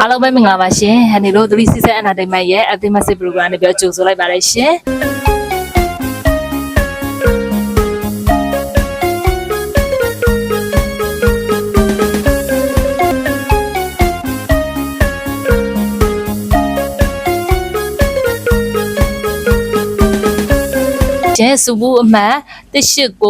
အားလုံးပဲမင်္ဂလာပါရှင်ဟန်နီတို့3 season entertainment ရဲ့ Ultimate Program နဲ့ပြောကြိုဆိုလိုက်ပါတယ်ရှင်ကျဲစုဘူးအမှန်1899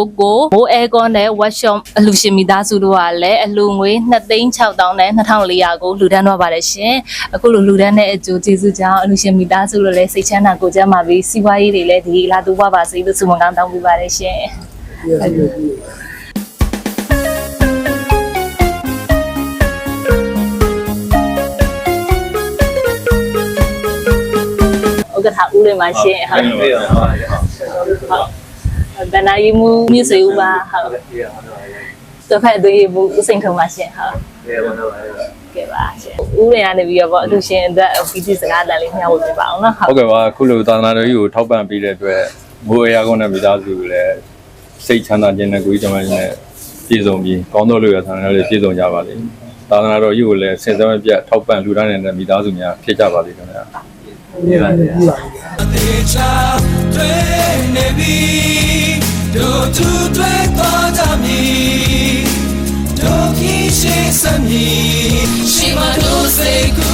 မိုးအဲကွန်နဲ့ workshop အလူရှင်မိသားစုတို့ကလည်းအလူငွေ2,600,000နဲ့2,400ကိုလူဒန်းတော့ပါတယ်ရှင်အခုလိုလူဒန်းတဲ့အကျိုးကျေးဇူးကြောင့်အလူရှင်မိသားစုတို့လည်းစိတ်ချမ်းသာကိုယ်ကျန်းမာပြီးစီးပွားရေးတွေလည်းဒီလာတူပါစေလို့ဆုမွန်ကောင်းတောင်းပေးပါတယ်ရှင်ကထာဦးလေးပါရှင်ဟုတ်ဘယ်နာရီမူမြစ်စေဦးပါဟုတ်တစ်ဖက်သွေးဘူးစိန်ထုံပါရှင်ဟုတ်ကဲပါရှင်ဦးလေးကနေပြီးတော့ဗောအလူရှင်အတွက်ပီတိစကားတန်လေးမျှဝေပြပါအောင်နော်ဟုတ်ကဲ့ပါအခုလိုသာသနာတော်ကြီးကိုထောက်ပံ့ပေးတဲ့အတွက်မိုးအရာကုန်းနဲ့မိသားစုကိုလည်းစိတ်ချမ်းသာခြင်းနဲ့ကိုယ်ကျန်းမာခြင်းနဲ့ပြည့်စုံပြီးကောင်းသောလူရသာသနာတော်လေးပြည့်စုံကြပါစေသာသနာတော်ကြီးကိုလည်းဆင်ဆက်မပြတ်ထောက်ပံ့လူတိုင်းနဲ့မိသားစုများဖြစ်ကြပါစေခင်ဗျာနေပါစေတေချာတွေ့နေပြီတို့သူတွေ့သွားကြမည်တို့ကြီးရှိစမည်ရှိမတို့စိတ်ကူ